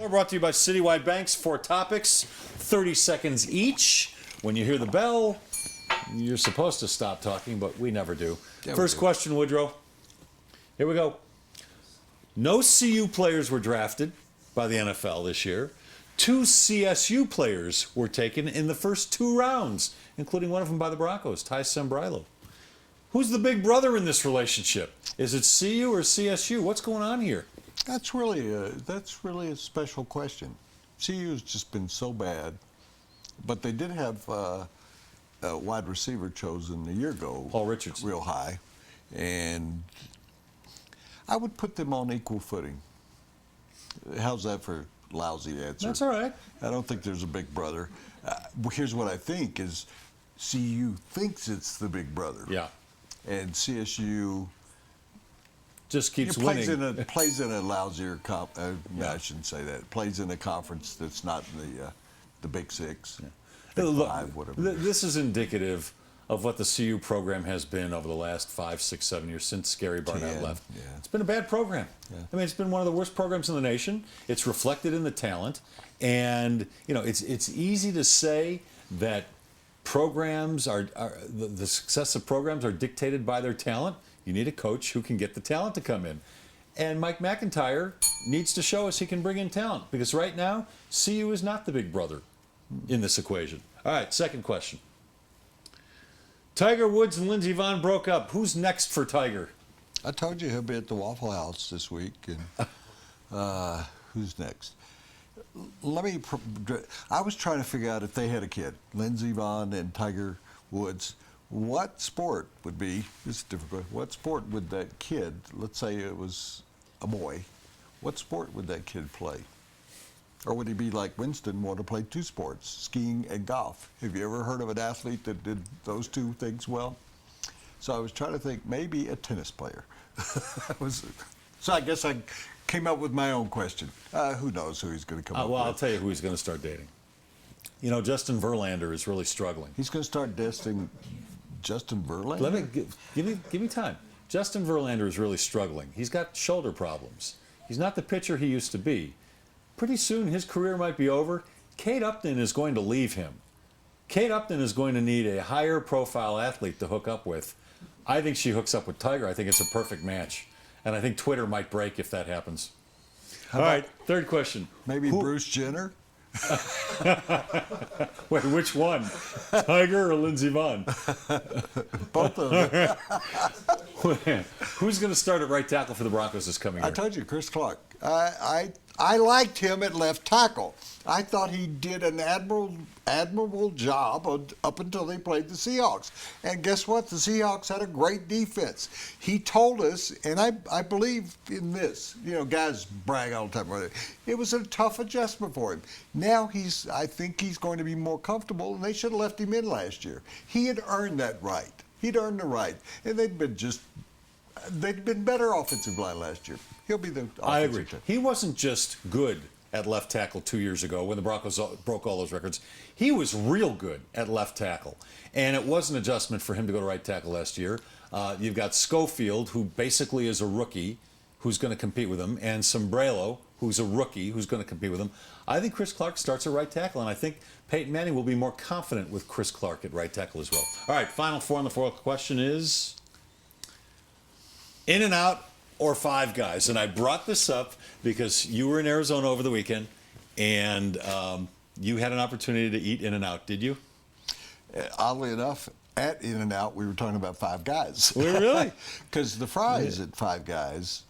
We're brought to you by Citywide Banks. 4 topics, 30 seconds each. When you hear the bell, you're supposed to stop talking, but we never do. Yeah, First question, Woodrow. Here we go. No CU players were drafted by the NFL this year. 2 CSU players were taken in the first 2 rounds, including one of them by the Broncos, Ty Sembrilo. Who's the big brother in this relationship? Is it CU or CSU? What's going on here? That's really a special question. CU's just been so bad, but they did have a wide receiver chosen a year ago, Paul Richardson, real high, and I would put them on equal footing. How's that for a lousy answer? That's all right. I don't think there's a big brother. Here's what I think is CU thinks it's the big brother. Yeah. And CSU just keeps plays winning. Plays in a lousier I shouldn't say that. Plays in a conference that's not the Big Six, Big Five, whatever. This is indicative of what the CU program has been over the last 5, 6, 7 years since Gary Barnett left. Yeah. It's been a bad program. Yeah. I mean, it's been one of the worst programs in the nation. It's reflected in the talent, and it's easy to say that programs the success of programs are dictated by their talent. You need a coach who can get the talent to come in. And Mike McIntyre needs to show us he can bring in talent, because right now, CU is not the big brother in this equation. All right, second question. Tiger Woods and Lindsey Vonn broke up. Who's next for Tiger? I told you he'll be at the Waffle House this week. And who's next? I was trying to figure out if they had a kid, Lindsey Vonn and Tiger Woods. What sport would be, this is difficult, what sport would that kid, let's say it was a boy, what sport would that kid play? Or would he be like Winston, want to play 2 sports, skiing and golf? Have you ever heard of an athlete that did those 2 things well? So I was trying to think maybe a tennis player. So I guess I came up with my own question. Who knows who he's going to come up with? Well, I'll tell you who he's going to start dating. Justin Verlander is really struggling. He's going to start dating Justin Verlander? Let me give me time. Justin Verlander is really struggling. He's got shoulder problems. He's not the pitcher he used to be. Pretty soon his career might be over. Kate Upton is going to leave him. Kate Upton is going to need a higher profile athlete to hook up with. I think she hooks up with Tiger. I think it's a perfect match. And I think Twitter might break if that happens. All right, third question. Maybe Bruce Jenner? Wait, which one? Tiger or Lindsey Vonn? Both of them. Who's going to start at right tackle for the Broncos this coming year? I told you, Chris Clark. I liked him at left tackle. I thought he did an admirable job up until they played the Seahawks. And guess what? The Seahawks had a great defense. He told us, and I believe in this. Guys brag all the time about it. It was a tough adjustment for him. Now I think he's going to be more comfortable, and they should have left him in last year. He had earned that right. He'd earned the right, and they'd been better offensive line last year. He'll be the offensive I agree. tackle. He wasn't just good at left tackle 2 years ago when the Broncos broke all those records. He was real good at left tackle. And it was an adjustment for him to go to right tackle last year. You've got Schofield, who basically is a rookie, who's going to compete with him, and Sombrello, who's a rookie, who's going to compete with him. I think Chris Clark starts at right tackle, and I think Peyton Manning will be more confident with Chris Clark at right tackle as well. All right, final 4 on the 4th question is In-N-Out or Five Guys? And I brought this up because you were in Arizona over the weekend, and you had an opportunity to eat In-N-Out, did you? Oddly enough, at In-N-Out, we were talking about Five Guys. Were you really? Because the fries at Five Guys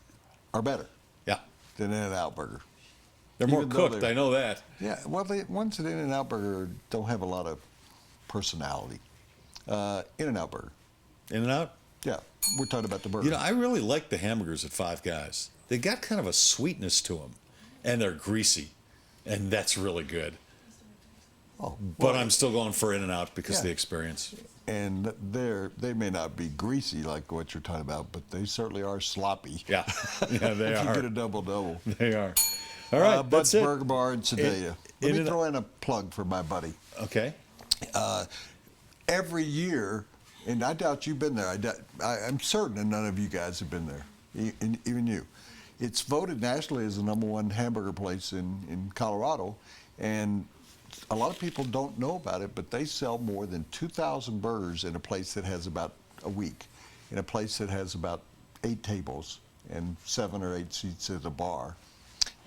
are better than In-N-Out Burger. They're more cooked, I know that. Yeah, well, the ones at In-N-Out Burger don't have a lot of personality. In-N-Out Burger. In-N-Out? Yeah, we're talking about the burger. I really like the hamburgers at Five Guys. They got kind of a sweetness to them, and they're greasy, and that's really good. Oh, but I'm still going for In-N-Out because of the experience. And they may not be greasy like what you're talking about, but they certainly are sloppy. Yeah, they if are. You get a double-double. They are. All right, that's it. Burger Bar in Sedalia. Let me throw in a plug for my buddy. Okay. Every year, and I doubt you've been there. I'm certain that none of you guys have been there, even you. It's voted nationally as the #1 hamburger place in Colorado, and a lot of people don't know about it, but they sell more than 2,000 burgers in a place that has about a week, in a place that has about 8 tables and 7 or 8 seats at the bar.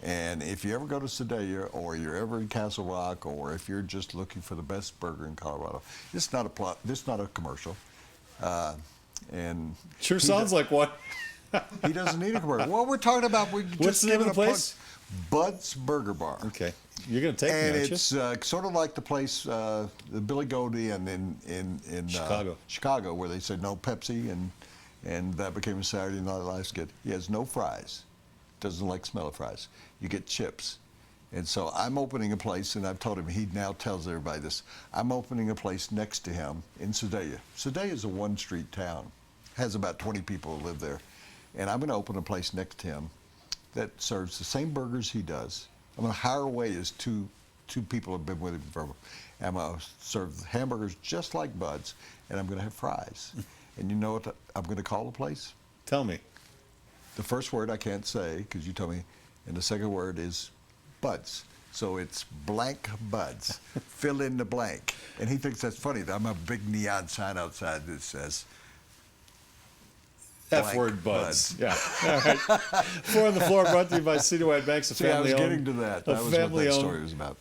And if you ever go to Sedalia, or you're ever in Castle Rock, or if you're just looking for the best burger in Colorado, this is not a plot. This is not a commercial. And Sure sounds like one. he doesn't need a commercial. Well, we're talking about What's the name of the place? Bud's Burger Bar. Okay, you're gonna take And me, aren't it's you? sort of like the place, the Billy Goat Inn in Chicago. Chicago, where they said no Pepsi, and that became a Saturday Night Live skit. He has no fries. Doesn't like smell of fries. You get chips. And so I'm opening a place, and I've told him, he now tells everybody this, I'm opening a place next to him in Sedalia. Sedalia is a one-street town. Has about 20 people who live there. And I'm going to open a place next to him that serves the same burgers he does. I'm going to hire away his two people who have been with him for. I'm going to serve hamburgers just like Bud's, and I'm going to have fries. And you know what I'm going to call the place? Tell me. The first word I can't say because you told me, and the second word is Bud's. So it's blank Bud's. Fill in the blank. And he thinks that's funny. I'm a big neon sign outside that says F word Buds. Yeah. All right. Four on the floor, brought to you by Citywide Banks, a See, I was family-owned. getting to that. That was what that story was about.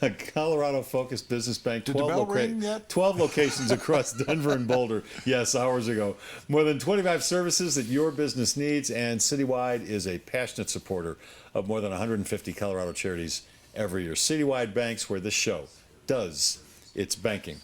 A Colorado-focused business bank. Did the bell ring yet? 12 locations across Denver and Boulder. Yes, hours ago. More than 25 services that your business needs, and Citywide is a passionate supporter of more than 150 Colorado charities every year. Citywide Banks, where this show does its banking.